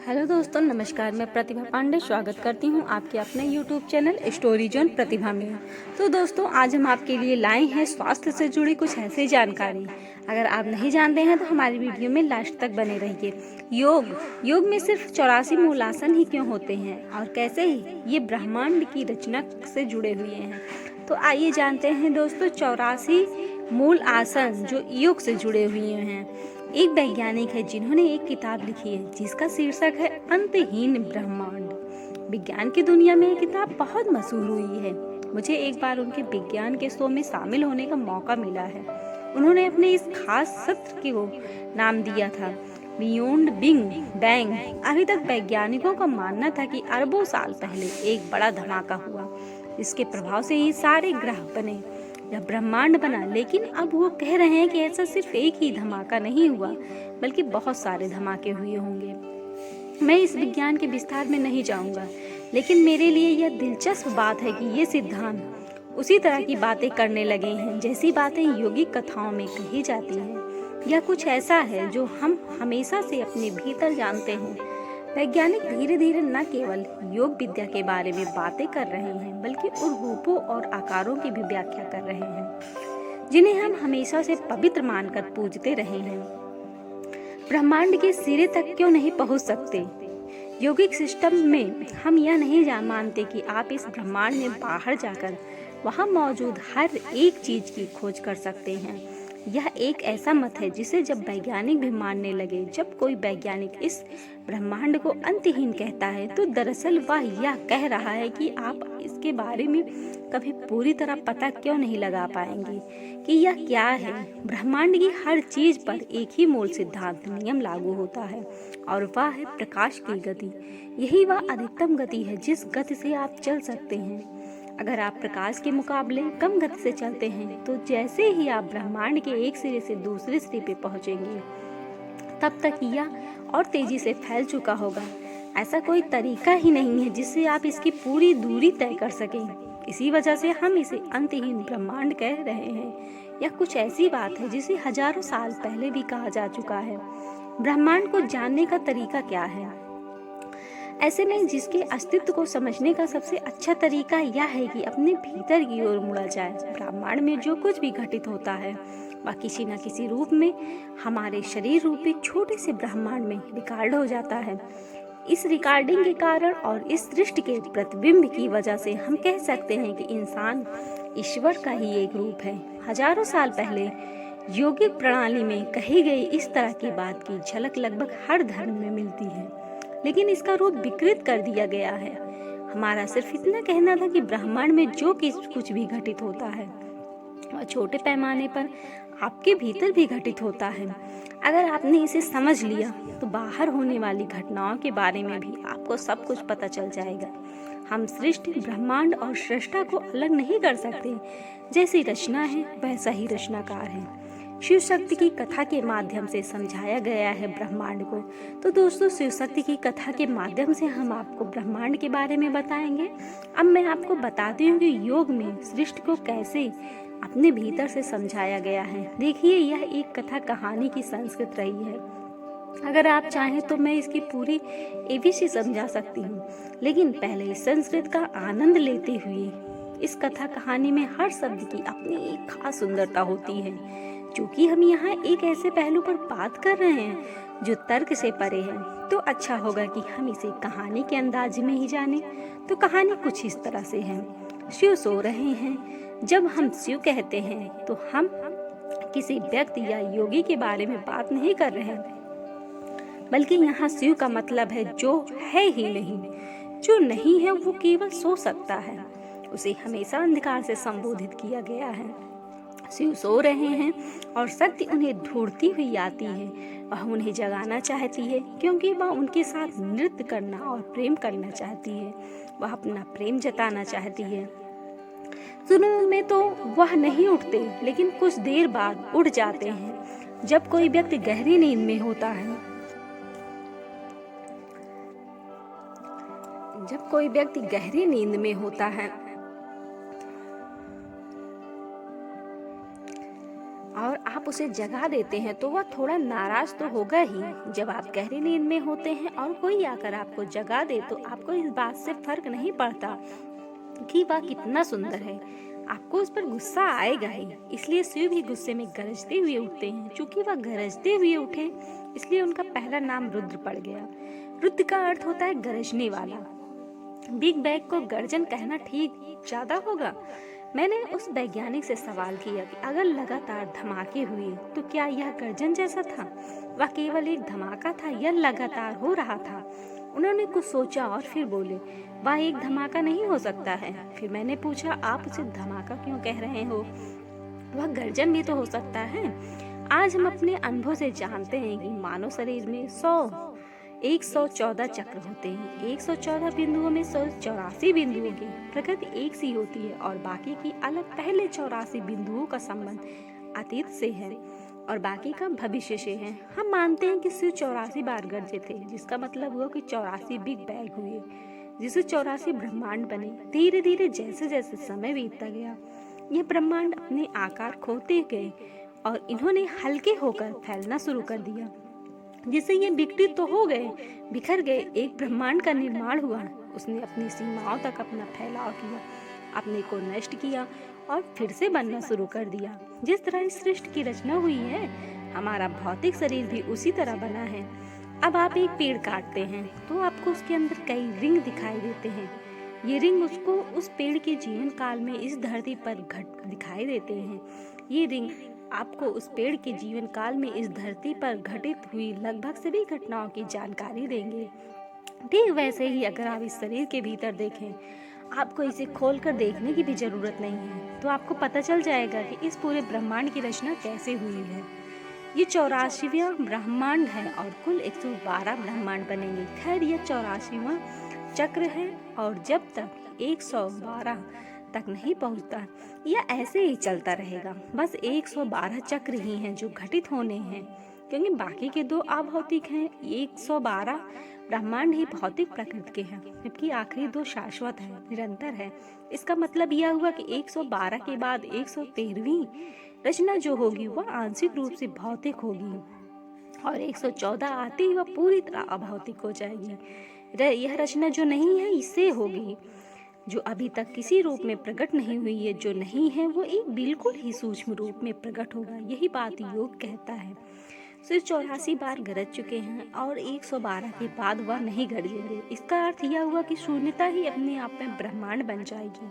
Hello दोस्तों, नमस्कार। मैं प्रतिभा पांडे स्वागत करती हूं आपके अपने यूट्यूब चैनल स्टोरी जोन प्रतिभा में। तो दोस्तों, आज हम आपके लिए लाए हैं स्वास्थ्य से जुड़ी कुछ ऐसी जानकारी। अगर आप नहीं जानते हैं तो हमारी वीडियो में लास्ट तक बने रहिए। योग में सिर्फ 84 मूल आसन ही क्यों होते हैं और कैसे ये ब्रह्मांड की रचना से जुड़े हुए हैं। तो आइए जानते हैं दोस्तों 84 मूल आसन जो योग से जुड़े हुए हैं। एक वैज्ञानिक है जिन्होंने एक किताब लिखी है जिसका शीर्षक है अंतहीन ब्रह्मांड। विज्ञान की दुनिया में ये किताब बहुत मशहूर हुई है। मुझे एक बार उनके विज्ञान के शो में शामिल होने का मौका मिला है। उन्होंने अपने इस खास सत्र को नाम दिया था बियॉन्ड बिग बैंग। अभी तक वैज्ञानिकों का मानना था कि अरबों साल पहले एक बड़ा धमाका हुआ। इसके प्रभाव से ही सारे ग्रह बने या ब्रह्मांड बना। लेकिन अब वो कह रहे हैं कि ऐसा सिर्फ एक ही धमाका नहीं हुआ बल्कि बहुत सारे धमाके हुए होंगे। मैं इस विज्ञान के विस्तार में नहीं जाऊंगा, लेकिन मेरे लिए यह दिलचस्प बात है कि ये सिद्धांत उसी तरह की बातें करने लगे हैं जैसी बातें योगिक कथाओं में कही जाती हैं। यह कुछ ऐसा है जो हम हमेशा से अपने भीतर जानते हैं। वैज्ञानिक धीरे धीरे न केवल योग विद्या के बारे में बातें कर रहे हैं बल्कि उन रूपों और आकारों की भी व्याख्या कर रहे हैं जिन्हें हम हमेशा से पवित्र मानकर पूजते रहे हैं। ब्रह्मांड के सिरे तक क्यों नहीं पहुंच सकते? योगिक सिस्टम में हम यह नहीं मानते कि आप इस ब्रह्मांड में बाहर जाकर वहां मौजूद हर एक चीज की खोज कर सकते हैं। यह एक ऐसा मत है जिसे जब वैज्ञानिक भी मानने लगे। जब कोई वैज्ञानिक इस ब्रह्मांड को अंतहीन कहता है तो दरअसल वह यह कह रहा है कि आप इसके बारे में कभी पूरी तरह पता क्यों नहीं लगा पाएंगे कि यह क्या है। ब्रह्मांड की हर चीज पर एक ही मूल सिद्धांत नियम लागू होता है और वह है प्रकाश की गति। यही वह अधिकतम गति है जिस गति से आप चल सकते हैं। अगर आप प्रकाश के मुकाबले कम गति से चलते हैं तो जैसे ही आप ब्रह्मांड के एक सिरे से दूसरे सिरे पे पहुंचेंगे तब तक यह और तेजी से फैल चुका होगा। ऐसा कोई तरीका ही नहीं है जिससे आप इसकी पूरी दूरी तय कर सकें। इसी वजह से हम इसे अंतहीन ब्रह्मांड कह रहे हैं। यह कुछ ऐसी बात है जिसे हजारों साल पहले भी कहा जा चुका है। ब्रह्मांड को जानने का तरीका क्या है? ऐसे में जिसके अस्तित्व को समझने का सबसे अच्छा तरीका यह है कि अपने भीतर की ओर मुड़ा जाए। ब्रह्मांड में जो कुछ भी घटित होता है वह किसी न किसी रूप में हमारे शरीर रूपी छोटे से ब्रह्मांड में रिकॉर्ड हो जाता है। इस रिकॉर्डिंग के कारण और इस सृष्टि के प्रतिबिंब की वजह से हम कह सकते हैं कि इंसान ईश्वर का ही एक रूप है। हजारों साल पहले योगिक प्रणाली में कही गई इस तरह की बात की झलक लगभग हर धर्म में मिलती है, लेकिन इसका रूप विकृत कर दिया गया है। हमारा सिर्फ इतना कहना था कि ब्रह्मांड में जो कुछ भी घटित होता है वह छोटे पैमाने पर आपके भीतर भी घटित होता है। अगर आपने इसे समझ लिया तो बाहर होने वाली घटनाओं के बारे में भी आपको सब कुछ पता चल जाएगा। हम सृष्टि, ब्रह्मांड और सृष्टा को अलग नहीं कर सकते। जैसी रचना है वैसा ही रचनाकार है। शिव शक्ति की कथा के माध्यम से समझाया गया है ब्रह्मांड को। तो दोस्तों, शिव शक्ति की कथा के माध्यम से हम आपको ब्रह्मांड के बारे में बताएंगे। अब मैं आपको बताती हूँ कि योग में सृष्टि को कैसे अपने भीतर से समझाया गया है। देखिए, यह एक कथा कहानी की संस्कृत रही है। अगर आप चाहें तो मैं इसकी पूरी एबीसी समझा सकती हूँ, लेकिन पहले इस संस्कृत का आनंद लेते हुए इस कथा कहानी में हर शब्द की अपनी एक खास सुंदरता होती है। क्योंकि हम यहाँ एक ऐसे पहलू पर बात कर रहे हैं जो तर्क से परे है, तो अच्छा होगा कि हम इसे कहानी के अंदाज में ही जाने। तो कहानी कुछ इस तरह से है। शिव सो रहे हैं। जब हम शिव कहते हैं तो हम किसी व्यक्ति या योगी के बारे में बात नहीं कर रहे हैं, बल्कि यहाँ शिव का मतलब है जो है ही नहीं। जो नहीं है वो केवल सो सकता है। उसे हमेशा अंधकार से संबोधित किया गया है। शिव सो रहे हैं और शक्ति उन्हें ढूंढती हुई आती है। वह उन्हें जगाना चाहती है क्योंकि वह उनके साथ नृत्य करना और प्रेम करना चाहती है। वह अपना प्रेम जताना चाहती है। शुरू में तो वह नहीं उठते, लेकिन कुछ देर बाद उठ जाते हैं। जब कोई व्यक्ति गहरी नींद में होता है और आप आप उसे जगा देते हैं तो वह थोड़ा नाराज तो होगा ही। जब आप गहरी नींद में होते हैं और कोई आकर आपको जगा दे तो आपको इस बात से फर्क नहीं पड़ता कि वह कितना सुंदर है, आपको उस पर गुस्सा आएगा ही। इसलिए शिव भी गुस्से में गरजते हुए उठते हैं। चूंकि वह गरजते हुए उठे इसलिए उनका पहला नाम रुद्र पड़ गया। रुद्र का अर्थ होता है गरजने वाला। बिग बैंग को गर्जन कहना ठीक ज्यादा होगा। मैंने उस वैज्ञानिक से सवाल किया कि अगर लगातार धमाके हुए तो क्या यह गर्जन जैसा था? वह केवल एक धमाका था या लगातार हो रहा था? उन्होंने कुछ सोचा और फिर बोले, वह एक धमाका नहीं हो सकता है। फिर मैंने पूछा, आप उसे धमाका क्यों कह रहे हो? वह गर्जन भी तो हो सकता है। आज हम अपने अनुभव से जानते हैं कि मानव शरीर में 114 चक्र होते हैं। 114 बिंदुओं में 184 बिंदुओं की प्रकृति एक सी होती है और बाकी की अलग। पहले 84 बिंदुओं का संबंध अतीत से है और बाकी का भविष्य से है। हम मानते हैं कि शिव 84 बार गरजे थे, जिसका मतलब हुआ कि 84 बिग बैंग हुए, जिससे 84 ब्रह्मांड बने। धीरे धीरे जैसे जैसे समय बीतता गया ये ब्रह्मांड अपने आकार खोते गए और इन्होंने हल्के होकर फैलना शुरू कर दिया, जिससे ये विघटित तो हो गए, बिखर गए। एक ब्रह्मांड का निर्माण हुआ, उसने अपनी सीमाओं तक अपना फैलाव किया, अपने को नष्ट किया और फिर से बनना शुरू कर दिया। जिस तरह इस सृष्टि की रचना हुई है, हमारा भौतिक शरीर भी उसी तरह बना है। अब आप एक पेड़ काटते हैं तो आपको उसके अंदर कई रिंग दिखाई देते हैं। ये रिंग उसको उस पेड़ के जीवन काल में इस धरती पर दिखाई देते हैं। ये रिंग आपको उस पेड़ के जीवन काल में इस धरती पर घटित हुई लगभग सभी घटनाओं की जानकारी देंगे। ठीक वैसे ही अगर आप इस शरीर के भीतर देखें, आपको इसे खोलकर देखने की भी जरूरत नहीं है, तो आपको पता चल जाएगा कि इस पूरे ब्रह्मांड की रचना कैसे हुई है। ये 84वां ब्रह्मांड है और कुल 112 ब्रह्मांड बनेंगे। खैर यह 84वां चक्र है और जब तक 112 तक नहीं पहुंचता यह ऐसे ही चलता रहेगा। बस 112 चक्र ही हैं जो घटित होने हैं, क्योंकि बाकी के 2 अभौतिक हैं। 112 ब्रह्मांड ही भौतिक प्रकृति के हैं, जबकि आखिरी 2 शाश्वत है, निरंतर है। इसका मतलब यह हुआ कि 112 के बाद 113वीं रचना जो होगी वह आंशिक रूप से भौतिक होगी और 114 आते ही वह पूरी तरह अभौतिक हो जाएगी। यह रचना जो नहीं है इससे होगी, जो अभी तक किसी रूप में प्रकट नहीं हुई है। जो नहीं है वो एक बिल्कुल ही सूक्ष्म रूप में प्रकट होगा। यही बात योग कहता है। सिर्फ 84 बार गरज चुके हैं और 112 के बाद वह नहीं गरजेंगे। इसका अर्थ यह हुआ कि शून्यता ही अपने आप में ब्रह्मांड बन जाएगी।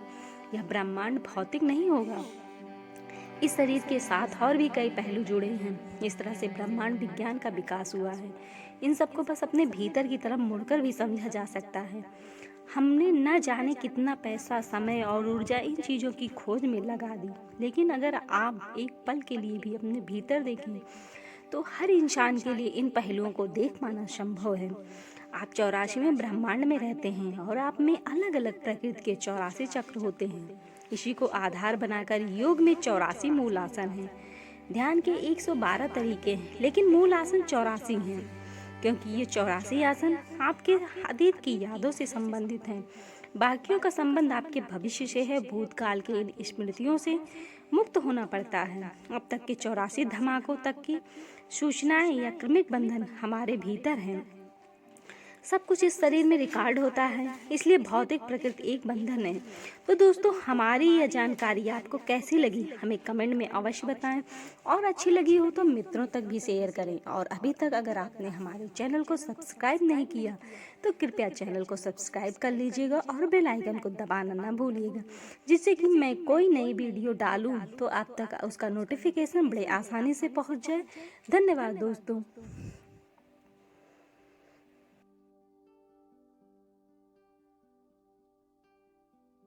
यह ब्रह्मांड भौतिक नहीं होगा। इस शरीर के साथ और भी कई पहलू जुड़े हैं। इस तरह से ब्रह्मांड विज्ञान का विकास हुआ है। इन सबको बस अपने भीतर की तरफ मुड़कर भी समझा जा सकता है। हमने न जाने कितना पैसा, समय और ऊर्जा इन चीज़ों की खोज में लगा दी, लेकिन अगर आप एक पल के लिए भी अपने भीतर देखें तो हर इंसान के लिए इन पहलुओं को देख पाना संभव है। आप 84वें ब्रह्मांड में रहते हैं और आप में अलग अलग प्रकृति के 84 चक्र होते हैं। इसी को आधार बनाकर योग में 84 मूल आसन हैं। ध्यान के 112 तरीके हैं, लेकिन मूल आसन 84 हैं, क्योंकि ये 84 आसन आपके अतीत की यादों से संबंधित हैं। बाकियों का संबंध आपके भविष्य से है। भूतकाल के इन स्मृतियों से मुक्त होना पड़ता है। अब तक के 84 धमाकों तक की सूचनाएं या क्रमिक बंधन हमारे भीतर हैं। सब कुछ इस शरीर में रिकॉर्ड होता है, इसलिए भौतिक प्रकृति एक बंधन है। तो दोस्तों, हमारी यह जानकारी आपको कैसी लगी हमें कमेंट में अवश्य बताएं और अच्छी लगी हो तो मित्रों तक भी शेयर करें। और अभी तक अगर आपने हमारे चैनल को सब्सक्राइब नहीं किया तो कृपया चैनल को सब्सक्राइब कर लीजिएगा और बेल आइकन को दबाना ना भूलिएगा, जिससे कि मैं कोई नई वीडियो डालूं तो आप तक उसका नोटिफिकेशन बड़े आसानी से पहुँच जाए। धन्यवाद दोस्तों।